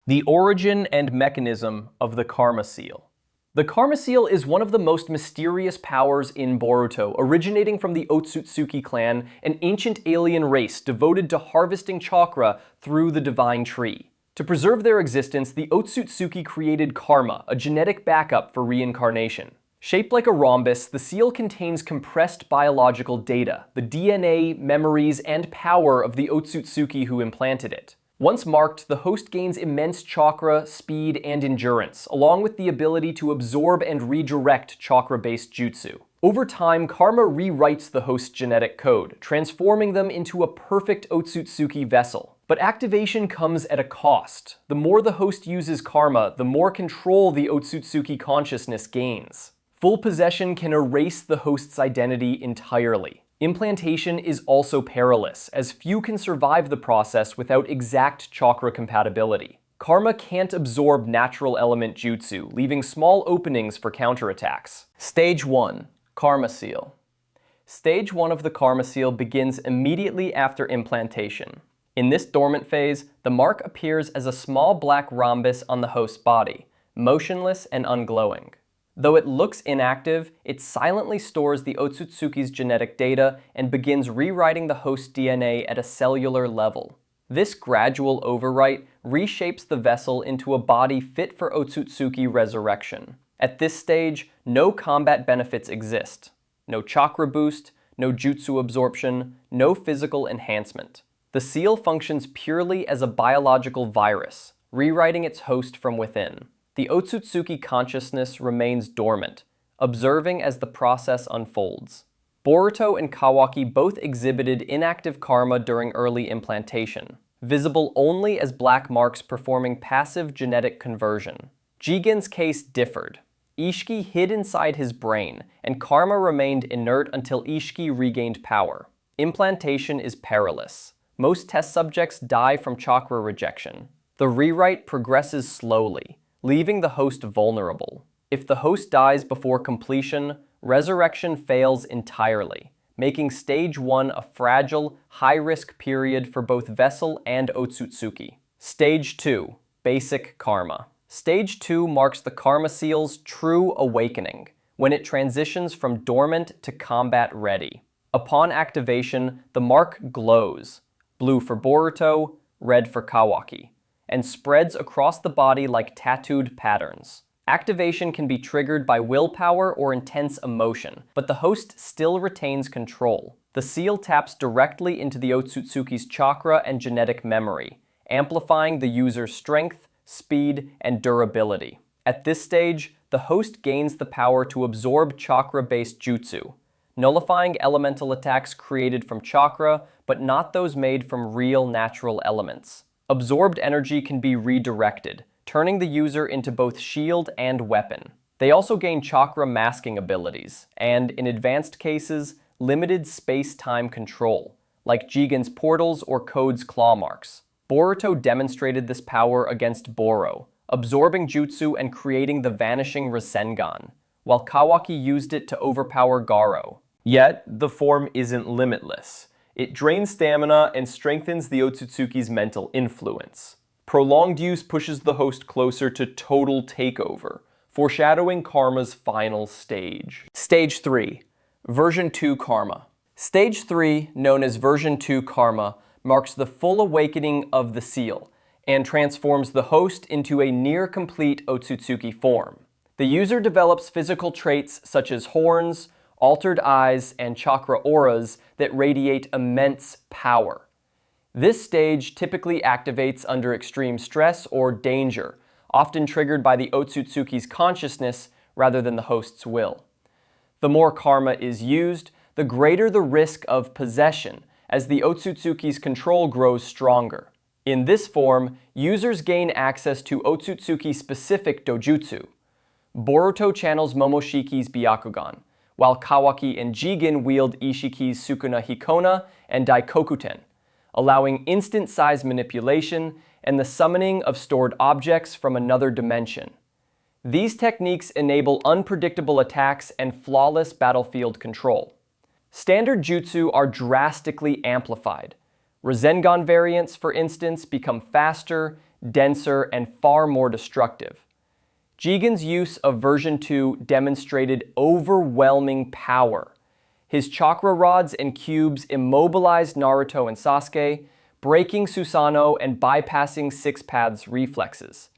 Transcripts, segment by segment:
The origin and mechanism of the Karma Seal. The Karma Seal is one of the most mysterious powers in Boruto, originating from the Otsutsuki clan, an ancient alien race devoted to harvesting chakra through the divine tree. To preserve their existence, the Otsutsuki created karma, a genetic backup for reincarnation. Shaped like a rhombus, the seal contains compressed biological data, the DNA, memories, and power of the Otsutsuki who implanted it. Once marked, the host gains immense chakra, speed, and endurance, along with the ability to absorb and redirect chakra-based jutsu. Over time, karma rewrites the host's genetic code, transforming them into a perfect Otsutsuki vessel. But activation comes at a cost. The more the host uses karma, the more control the Otsutsuki consciousness gains. Full possession can erase the host's identity entirely. Implantation is also perilous, as few can survive the process without exact chakra compatibility. Karma can't absorb natural element jutsu, leaving small openings for counterattacks. Stage 1. Karma Seal. Stage 1 of the Karma Seal begins immediately after implantation. In this dormant phase, the mark appears as a small black rhombus on the host's body, motionless and unglowing. Though it looks inactive, it silently stores the Otsutsuki's genetic data and begins rewriting the host's DNA at a cellular level. This gradual overwrite reshapes the vessel into a body fit for Otsutsuki resurrection. At this stage, no combat benefits exist. No chakra boost, no jutsu absorption, no physical enhancement. The seal functions purely as a biological virus, rewriting its host from within. The Otsutsuki consciousness remains dormant, observing as the process unfolds. Boruto and Kawaki both exhibited inactive karma during early implantation, visible only as black marks performing passive genetic conversion. Jigen's case differed. Ishiki hid inside his brain, and karma remained inert until Ishiki regained power. Implantation is perilous. Most test subjects die from chakra rejection. The rewrite progresses slowly, leaving the host vulnerable. If the host dies before completion, resurrection fails entirely, making stage 1 a fragile, high-risk period for both vessel and Otsutsuki. Stage 2. Basic Karma. Stage 2 marks the Karma Seal's true awakening, when it transitions from dormant to combat ready. Upon activation, the mark glows, blue for Boruto, red for Kawaki, and spreads across the body like tattooed patterns. Activation can be triggered by willpower or intense emotion, but the host still retains control. The seal taps directly into the Otsutsuki's chakra and genetic memory, amplifying the user's strength, speed, and durability. At this stage, the host gains the power to absorb chakra-based jutsu, nullifying elemental attacks created from chakra, but not those made from real natural elements. Absorbed energy can be redirected, turning the user into both shield and weapon. They also gain chakra masking abilities, and, in advanced cases, limited space-time control, like Jigen's portals or Code's claw marks. Boruto demonstrated this power against Boro, absorbing jutsu and creating the vanishing Rasengan, while Kawaki used it to overpower Garo. Yet, the form isn't limitless. It drains stamina and strengthens the Otsutsuki's mental influence. Prolonged use pushes the host closer to total takeover, foreshadowing karma's final stage. Stage 3. Version 2 Karma. Stage 3, known as Version 2 Karma, marks the full awakening of the seal, and transforms the host into a near-complete Otsutsuki form. The user develops physical traits such as horns, altered eyes, and chakra auras that radiate immense power. This stage typically activates under extreme stress or danger, often triggered by the Otsutsuki's consciousness rather than the host's will. The more karma is used, the greater the risk of possession, as the Otsutsuki's control grows stronger. In this form, users gain access to Otsutsuki-specific dojutsu. Boruto channels Momoshiki's Byakugan, while Kawaki and Jigen wield Ishiki's Sukuna Hikona and Daikokuten, allowing instant size manipulation and the summoning of stored objects from another dimension. These techniques enable unpredictable attacks and flawless battlefield control. Standard jutsu are drastically amplified. Rasengan variants, for instance, become faster, denser, and far more destructive. Jigen's use of version 2 demonstrated overwhelming power. His chakra rods and cubes immobilized Naruto and Sasuke, breaking Susanoo and bypassing Six Paths' reflexes.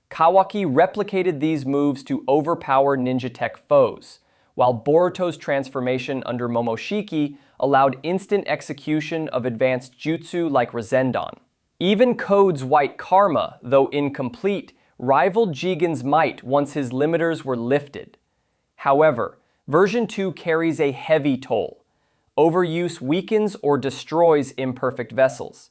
Kawaki replicated these moves to overpower ninja tech foes, while Boruto's transformation under Momoshiki allowed instant execution of advanced jutsu like Rasendan. Even Code's white karma, though incomplete, rivaled Jigen's might once his limiters were lifted. However, version 2 carries a heavy toll. Overuse weakens or destroys imperfect vessels.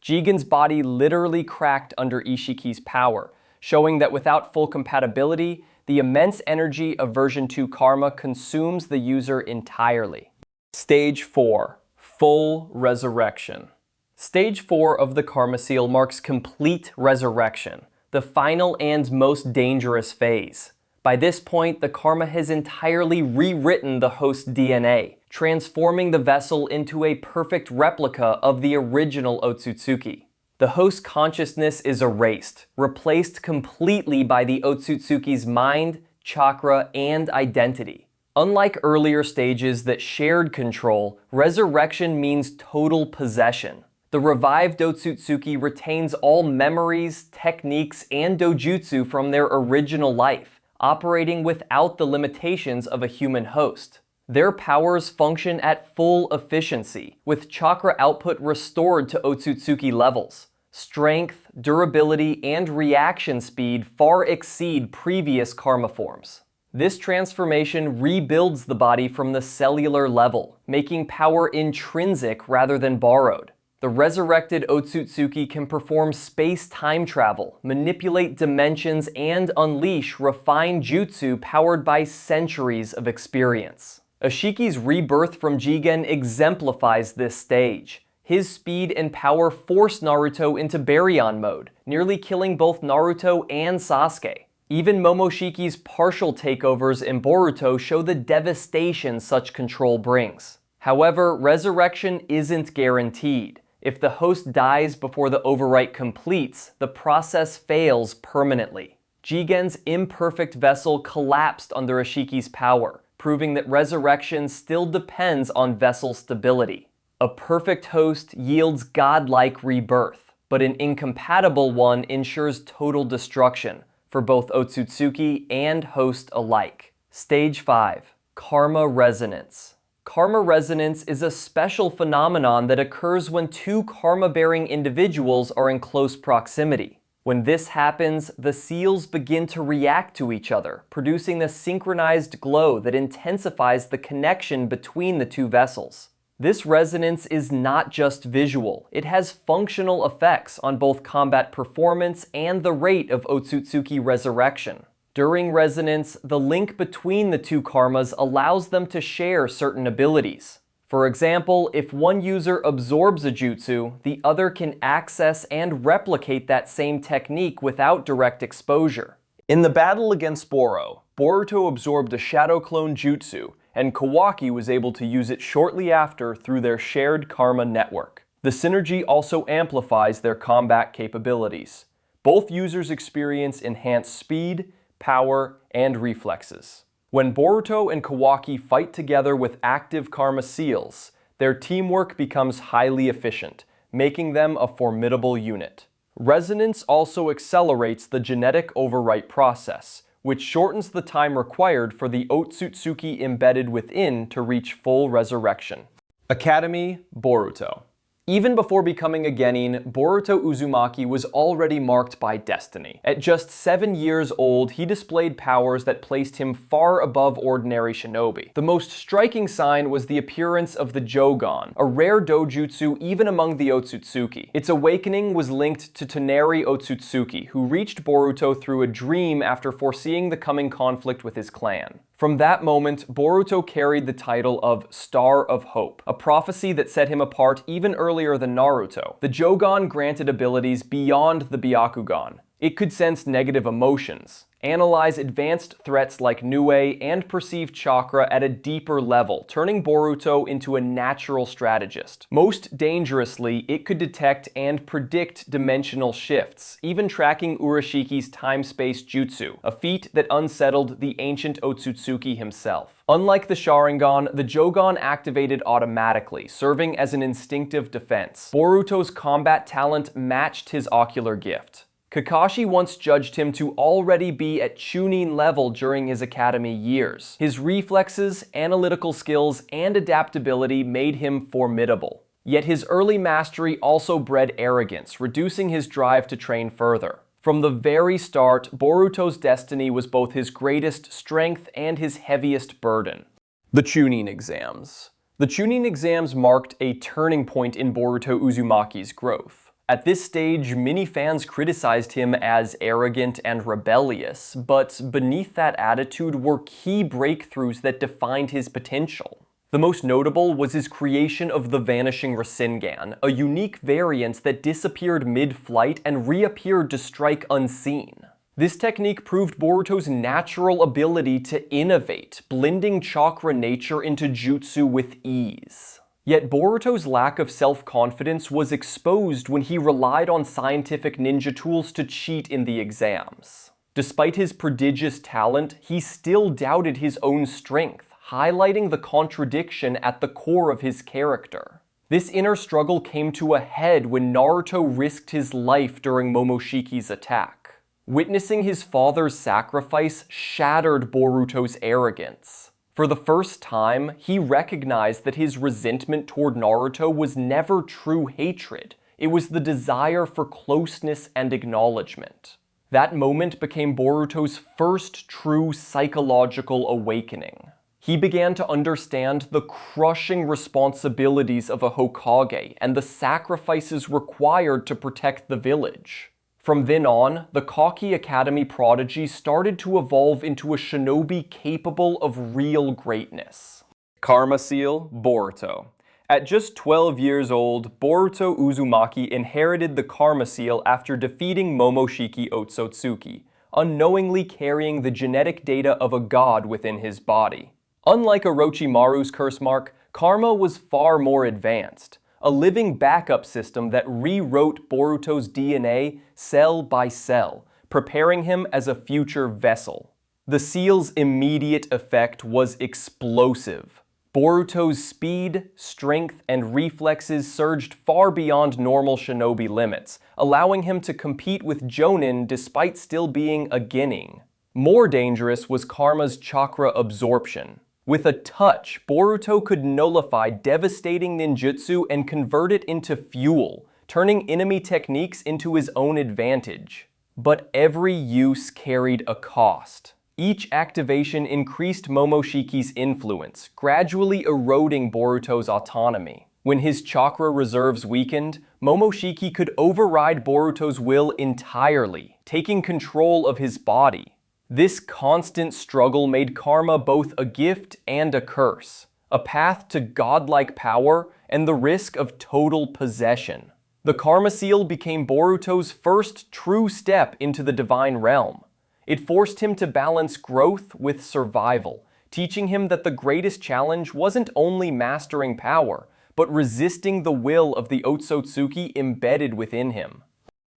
Jigen's body literally cracked under Ishiki's power, showing that without full compatibility, the immense energy of version 2 karma consumes the user entirely. Stage 4. Full Resurrection. Stage 4 of the Karma Seal marks complete resurrection, the final and most dangerous phase. By this point, the karma has entirely rewritten the host's DNA, transforming the vessel into a perfect replica of the original Otsutsuki. The host's consciousness is erased, replaced completely by the Otsutsuki's mind, chakra, and identity. Unlike earlier stages that shared control, resurrection means total possession. The revived Otsutsuki retains all memories, techniques, and dojutsu from their original life, operating without the limitations of a human host. Their powers function at full efficiency, with chakra output restored to Otsutsuki levels. Strength, durability, and reaction speed far exceed previous karma forms. This transformation rebuilds the body from the cellular level, making power intrinsic rather than borrowed. The resurrected Otsutsuki can perform space-time travel, manipulate dimensions, and unleash refined jutsu powered by centuries of experience. Ishiki's rebirth from Jigen exemplifies this stage. His speed and power forced Naruto into Baryon mode, nearly killing both Naruto and Sasuke. Even Momoshiki's partial takeovers in Boruto show the devastation such control brings. However, resurrection isn't guaranteed. If the host dies before the overwrite completes, the process fails permanently. Jigen's imperfect vessel collapsed under Ishiki's power, proving that resurrection still depends on vessel stability. A perfect host yields godlike rebirth, but an incompatible one ensures total destruction for both Otsutsuki and host alike. Stage 5. Karma Resonance. Karma resonance is a special phenomenon that occurs when two karma-bearing individuals are in close proximity. When this happens, the seals begin to react to each other, producing a synchronized glow that intensifies the connection between the two vessels. This resonance is not just visual, it has functional effects on both combat performance and the rate of Otsutsuki resurrection. During resonance, the link between the two karmas allows them to share certain abilities. For example, if one user absorbs a jutsu, the other can access and replicate that same technique without direct exposure. In the battle against Boro, Boruto absorbed a shadow clone jutsu, and Kawaki was able to use it shortly after through their shared karma network. The synergy also amplifies their combat capabilities. Both users experience enhanced speed, power, and reflexes. When Boruto and Kawaki fight together with active karma seals, their teamwork becomes highly efficient, making them a formidable unit. Resonance also accelerates the genetic overwrite process, which shortens the time required for the Otsutsuki embedded within to reach full resurrection. Academy Boruto. Even before becoming a genin, Boruto Uzumaki was already marked by destiny. At just 7 years old, he displayed powers that placed him far above ordinary shinobi. The most striking sign was the appearance of the Jogan, a rare dojutsu even among the Otsutsuki. Its awakening was linked to Toneri Otsutsuki, who reached Boruto through a dream after foreseeing the coming conflict with his clan. From that moment, Boruto carried the title of Star of Hope, a prophecy that set him apart even earlier than Naruto. The Jogan granted abilities beyond the Byakugan, It could sense negative emotions, analyze advanced threats like Nue, and perceive chakra at a deeper level, turning Boruto into a natural strategist. Most dangerously, it could detect and predict dimensional shifts, even tracking Urashiki's time-space jutsu, a feat that unsettled the ancient Otsutsuki himself. Unlike the Sharingan, the Jogan activated automatically, serving as an instinctive defense. Boruto's combat talent matched his ocular gift. Kakashi once judged him to already be at Chunin level during his academy years. His reflexes, analytical skills, and adaptability made him formidable. Yet his early mastery also bred arrogance, reducing his drive to train further. From the very start, Boruto's destiny was both his greatest strength and his heaviest burden. The Chunin exams. The Chunin exams marked a turning point in Boruto Uzumaki's growth. At this stage, many fans criticized him as arrogant and rebellious, but beneath that attitude were key breakthroughs that defined his potential. The most notable was his creation of the Vanishing Rasengan, a unique variant that disappeared mid-flight and reappeared to strike unseen. This technique proved Boruto's natural ability to innovate, blending chakra nature into jutsu with ease. Yet Boruto's lack of self-confidence was exposed when he relied on scientific ninja tools to cheat in the exams. Despite his prodigious talent, he still doubted his own strength, highlighting the contradiction at the core of his character. This inner struggle came to a head when Naruto risked his life during Momoshiki's attack. Witnessing his father's sacrifice shattered Boruto's arrogance. For the first time, he recognized that his resentment toward Naruto was never true hatred. It was the desire for closeness and acknowledgement. That moment became Boruto's first true psychological awakening. He began to understand the crushing responsibilities of a Hokage and the sacrifices required to protect the village. From then on, the Kawaki Academy prodigy started to evolve into a shinobi capable of real greatness. Karma Seal, Boruto. At just 12 years old, Boruto Uzumaki inherited the Karma Seal after defeating Momoshiki Otsutsuki, unknowingly carrying the genetic data of a god within his body. Unlike Orochimaru's curse mark, Karma was far more advanced. A living backup system that rewrote Boruto's DNA cell by cell, preparing him as a future vessel. The seal's immediate effect was explosive. Boruto's speed, strength, and reflexes surged far beyond normal shinobi limits, allowing him to compete with Jonin despite still being a genin. More dangerous was Karma's chakra absorption. With a touch, Boruto could nullify devastating ninjutsu and convert it into fuel, turning enemy techniques into his own advantage. But every use carried a cost. Each activation increased Momoshiki's influence, gradually eroding Boruto's autonomy. When his chakra reserves weakened, Momoshiki could override Boruto's will entirely, taking control of his body. This constant struggle made Karma both a gift and a curse, a path to godlike power and the risk of total possession. The Karma Seal became Boruto's first true step into the divine realm. It forced him to balance growth with survival, teaching him that the greatest challenge wasn't only mastering power, but resisting the will of the Otsutsuki embedded within him.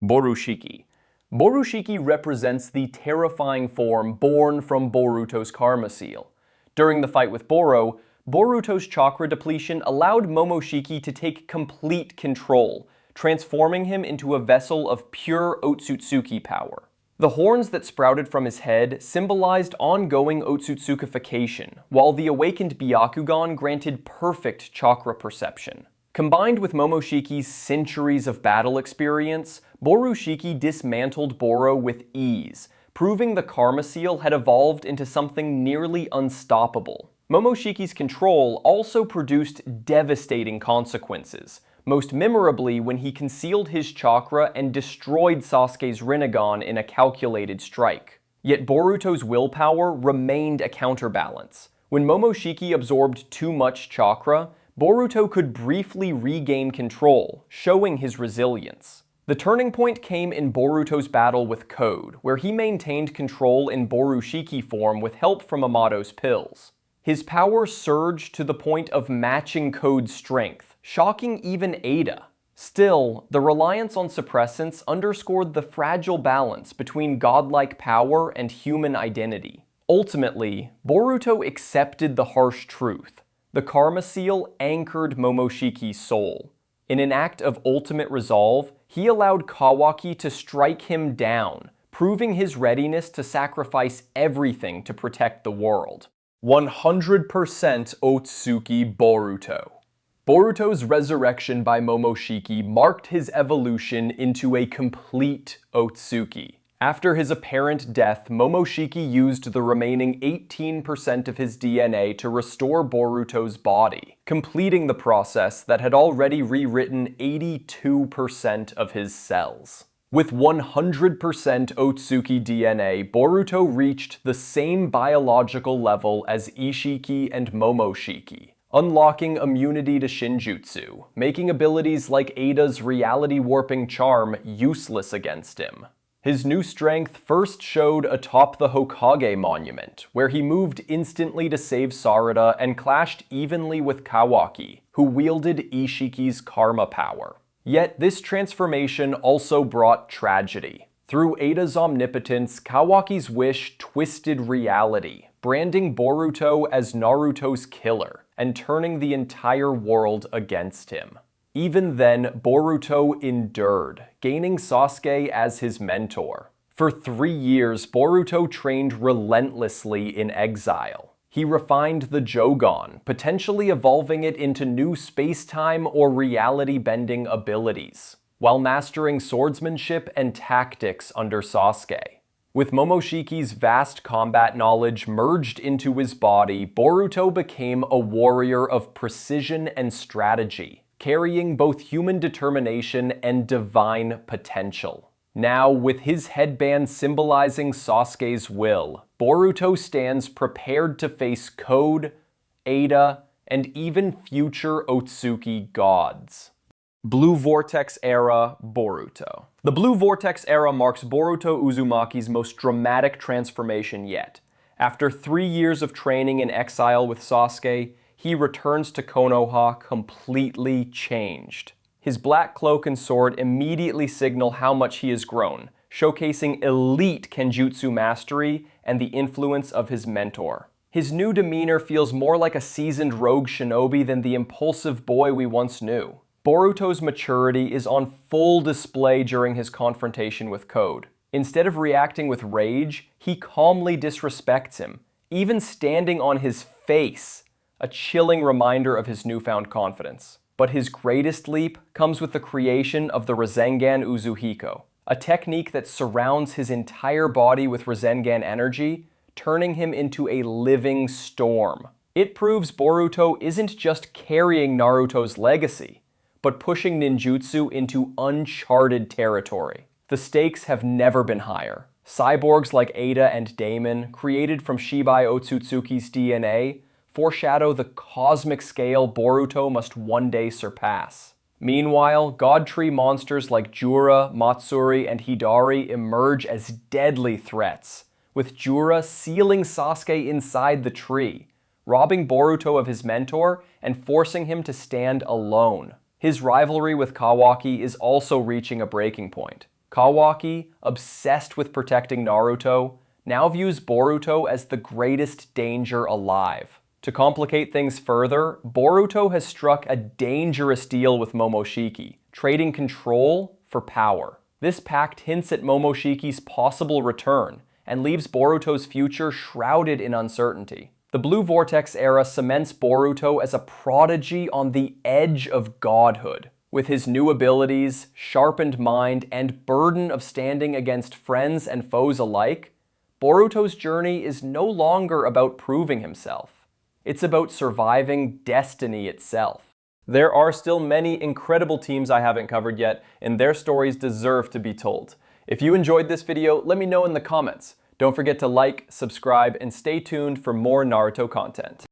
Borushiki. Borushiki represents the terrifying form born from Boruto's Karma Seal. During the fight with Boro, Boruto's chakra depletion allowed Momoshiki to take complete control, transforming him into a vessel of pure Otsutsuki power. The horns that sprouted from his head symbolized ongoing Otsutsukification, while the awakened Byakugan granted perfect chakra perception. Combined with Momoshiki's centuries of battle experience, Borushiki dismantled Boro with ease, proving the Karma Seal had evolved into something nearly unstoppable. Momoshiki's control also produced devastating consequences, most memorably when he concealed his chakra and destroyed Sasuke's Rinnegan in a calculated strike. Yet Boruto's willpower remained a counterbalance. When Momoshiki absorbed too much chakra, Boruto could briefly regain control, showing his resilience. The turning point came in Boruto's battle with Code, where he maintained control in Borushiki form with help from Amato's pills. His power surged to the point of matching Code's strength, shocking even Ada. Still, the reliance on suppressants underscored the fragile balance between godlike power and human identity. Ultimately, Boruto accepted the harsh truth. The Karma Seal anchored Momoshiki's soul. In an act of ultimate resolve, he allowed Kawaki to strike him down, proving his readiness to sacrifice everything to protect the world. 100% Otsutsuki Boruto. Boruto's resurrection by Momoshiki marked his evolution into a complete Otsutsuki. After his apparent death, Momoshiki used the remaining 18% of his DNA to restore Boruto's body, completing the process that had already rewritten 82% of his cells. With 100% Otsutsuki DNA, Boruto reached the same biological level as Ishiki and Momoshiki, unlocking immunity to Shinjutsu, making abilities like Ada's reality-warping charm useless against him. His new strength first showed atop the Hokage monument, where he moved instantly to save Sarada and clashed evenly with Kawaki, who wielded Ishiki's karma power. Yet this transformation also brought tragedy. Through Ada's omnipotence, Kawaki's wish twisted reality, branding Boruto as Naruto's killer, and turning the entire world against him. Even then, Boruto endured, gaining Sasuke as his mentor. For 3 years, Boruto trained relentlessly in exile. He refined the Jogon, potentially evolving it into new space-time or reality-bending abilities, while mastering swordsmanship and tactics under Sasuke. With Momoshiki's vast combat knowledge merged into his body, Boruto became a warrior of precision and strategy, carrying both human determination and divine potential. Now, with his headband symbolizing Sasuke's will, Boruto stands prepared to face Code, Ada, and even future Otsutsuki gods. Blue Vortex Era Boruto. The Blue Vortex Era marks Boruto Uzumaki's most dramatic transformation yet. After 3 years of training in exile with Sasuke, he returns to Konoha completely changed. His black cloak and sword immediately signal how much he has grown, showcasing elite Kenjutsu mastery and the influence of his mentor. His new demeanor feels more like a seasoned rogue shinobi than the impulsive boy we once knew. Boruto's maturity is on full display during his confrontation with Code. Instead of reacting with rage, he calmly disrespects him, even standing on his face, a chilling reminder of his newfound confidence. But his greatest leap comes with the creation of the Rasengan Uzuhiko, a technique that surrounds his entire body with Rasengan energy, turning him into a living storm. It proves Boruto isn't just carrying Naruto's legacy, but pushing ninjutsu into uncharted territory. The stakes have never been higher. Cyborgs like Ada and Damon, created from Shibai Otsutsuki's DNA, foreshadow the cosmic scale Boruto must one day surpass. Meanwhile, God Tree monsters like Jura, Matsuri, and Hidari emerge as deadly threats, with Jura sealing Sasuke inside the tree, robbing Boruto of his mentor and forcing him to stand alone. His rivalry with Kawaki is also reaching a breaking point. Kawaki, obsessed with protecting Naruto, now views Boruto as the greatest danger alive. To complicate things further, Boruto has struck a dangerous deal with Momoshiki, trading control for power. This pact hints at Momoshiki's possible return, and leaves Boruto's future shrouded in uncertainty. The Blue Vortex era cements Boruto as a prodigy on the edge of godhood. With his new abilities, sharpened mind, and burden of standing against friends and foes alike, Boruto's journey is no longer about proving himself. It's about surviving destiny itself. There are still many incredible teams I haven't covered yet, and their stories deserve to be told. If you enjoyed this video, let me know in the comments. Don't forget to like, subscribe, and stay tuned for more Naruto content.